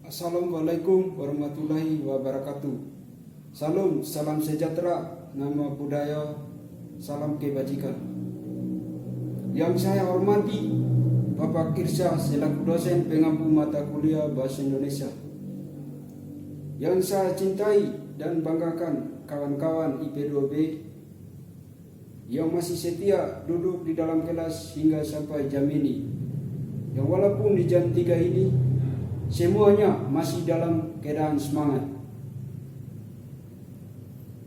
Assalamualaikum warahmatullahi wabarakatuh. Salam sejahtera, nama budaya, salam kebajikan. Yang saya hormati Bapak Irsya selaku dosen pengampu mata kuliah Bahasa Indonesia. Yang saya cintai dan banggakan kawan-kawan IP2B yang masih setia duduk di dalam kelas hingga sampai jam ini. Yang walaupun di jam 3 ini semuanya masih dalam keadaan semangat.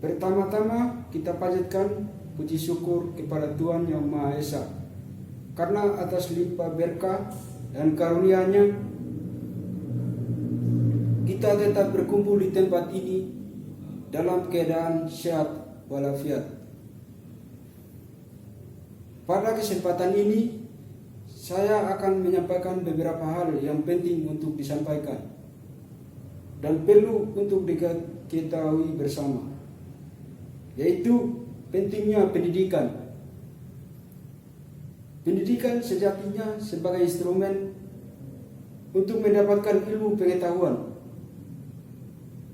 Pertama-tama kita panjatkan puji syukur kepada Tuhan Yang Maha Esa, karena atas limpah berkah dan karunia-Nya kita tetap berkumpul di tempat ini dalam keadaan sehat walafiat. Pada kesempatan ini saya akan menyampaikan beberapa hal yang penting untuk disampaikan dan perlu untuk diketahui bersama, yaitu pentingnya pendidikan. Pendidikan sejatinya sebagai instrumen untuk mendapatkan ilmu pengetahuan,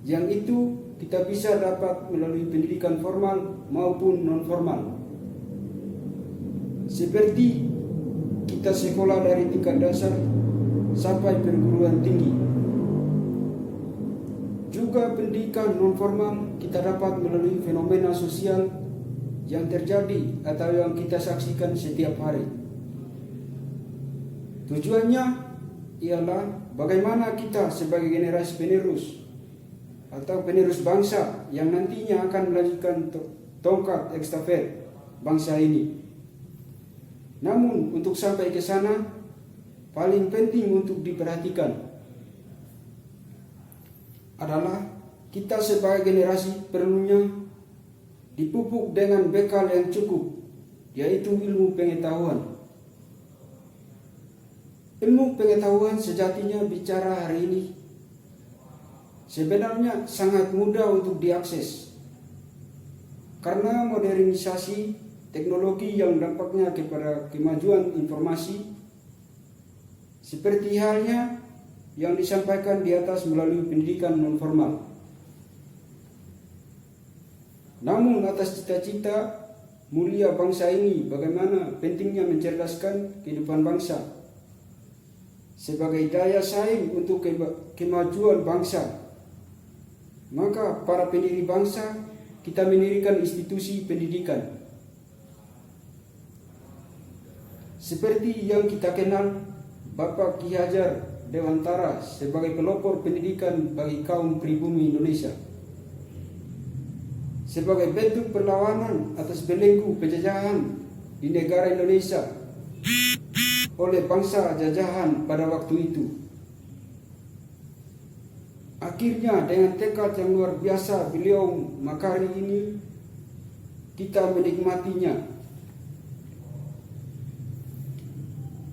yang itu kita bisa dapat melalui pendidikan formal maupun non-formal. Seperti kita sekolah dari tingkat dasar sampai perguruan tinggi. Juga pendidikan non-formal kita dapat melalui fenomena sosial yang terjadi atau yang kita saksikan setiap hari. Tujuannya ialah bagaimana kita sebagai generasi penerus atau penerus bangsa yang nantinya akan melanjutkan tongkat estafet bangsa ini. Namun untuk sampai ke sana, paling penting untuk diperhatikan adalah kita sebagai generasi perlunya dipupuk dengan bekal yang cukup, yaitu ilmu pengetahuan. Ilmu pengetahuan sejatinya bicara hari ini sebenarnya sangat mudah untuk diakses, karena modernisasi teknologi yang dampaknya kepada kemajuan informasi, seperti halnya yang disampaikan di atas melalui pendidikan non-formal. Namun atas cita-cita mulia bangsa ini, bagaimana pentingnya mencerdaskan kehidupan bangsa sebagai daya saing untuk kemajuan bangsa, maka para pendiri bangsa kita mendirikan institusi pendidikan. Seperti yang kita kenal Bapak Ki Hajar Dewantara sebagai pelopor pendidikan bagi kaum pribumi Indonesia, sebagai bentuk perlawanan atas belenggu penjajahan di negara Indonesia oleh bangsa jajahan pada waktu itu. Akhirnya dengan tekad yang luar biasa beliau Makari ini, kita menikmatinya.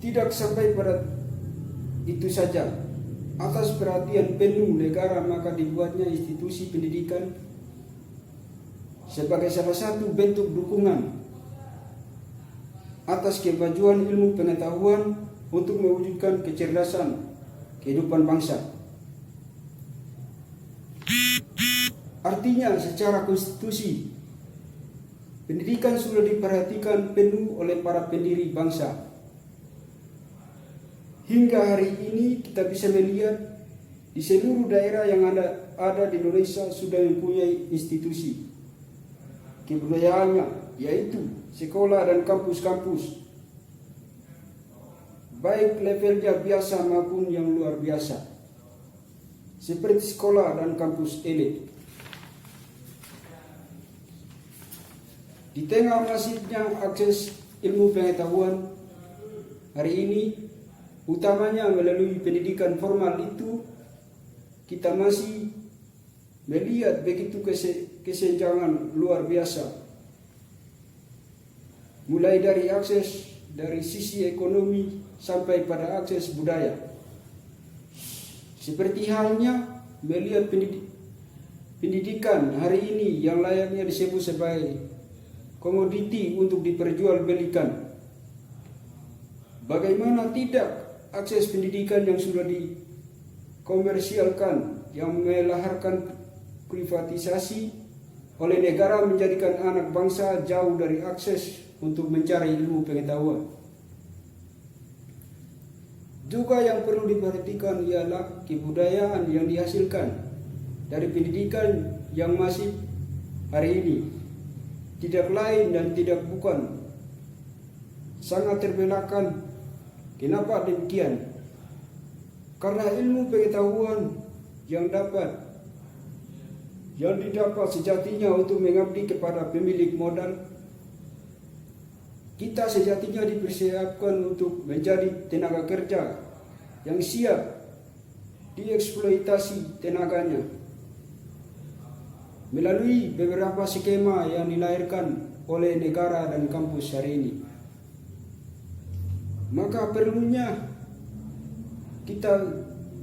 Tidak sampai pada itu saja, atas perhatian penuh negara maka dibuatnya institusi pendidikan sebagai salah satu bentuk dukungan atas kemajuan ilmu pengetahuan untuk mewujudkan kecerdasan kehidupan bangsa. Artinya secara konstitusi pendidikan sudah diperhatikan penuh oleh para pendiri bangsa. Hingga hari ini kita bisa melihat di seluruh daerah yang ada di Indonesia sudah mempunyai institusi kebudayaannya, yaitu sekolah dan kampus-kampus, baik levelnya biasa maupun yang luar biasa, seperti sekolah dan kampus elit. Di tengah masifnya akses ilmu pengetahuan hari ini, utamanya melalui pendidikan formal itu, kita masih melihat begitu kesenjangan luar biasa, mulai dari akses dari sisi ekonomi sampai pada akses budaya. Seperti halnya melihat pendidikan hari ini yang layaknya disebut sebagai komoditi untuk diperjualbelikan. Bagaimana tidak akses pendidikan yang sudah komersialkan, yang melaharkan privatisasi oleh negara menjadikan anak bangsa jauh dari akses untuk mencari ilmu pengetahuan. Juga yang perlu diperhatikan ialah kebudayaan yang dihasilkan dari pendidikan yang masif hari ini. Tidak lain dan tidak bukan sangat terbelakang. Kenapa demikian? Karena ilmu pengetahuan yang didapat sejatinya untuk mengabdi kepada pemilik modal. Kita sejatinya dipersiapkan untuk menjadi tenaga kerja yang siap dieksploitasi tenaganya melalui beberapa skema yang dilahirkan oleh negara dan kampus hari ini. Maka perlunya kita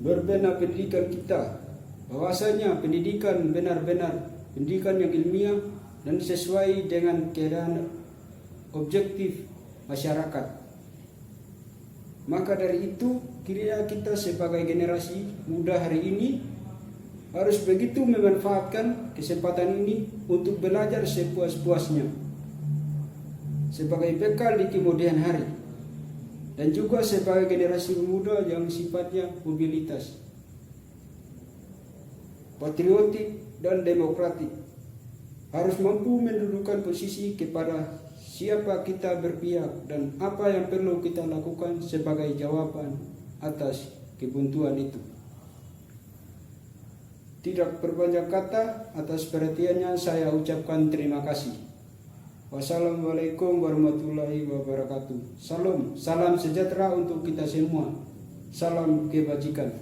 berbenah pendidikan kita, bahwasanya pendidikan benar-benar pendidikan yang ilmiah dan sesuai dengan keadaan objektif masyarakat. Maka dari itu, kiranya kita sebagai generasi muda hari ini harus begitu memanfaatkan kesempatan ini untuk belajar sepuas-puasnya sebagai bekal di kemudian hari, dan juga sebagai generasi muda yang sifatnya mobilitas, patriotik dan demokratik, harus mampu mendudukan posisi kepada siapa kita berpihak dan apa yang perlu kita lakukan sebagai jawaban atas kebuntuan itu. Tidak berbanyak kata, atas perhatiannya saya ucapkan terima kasih. Wassalamualaikum warahmatullahi wabarakatuh. Salam sejahtera untuk kita semua. Salam kebajikan.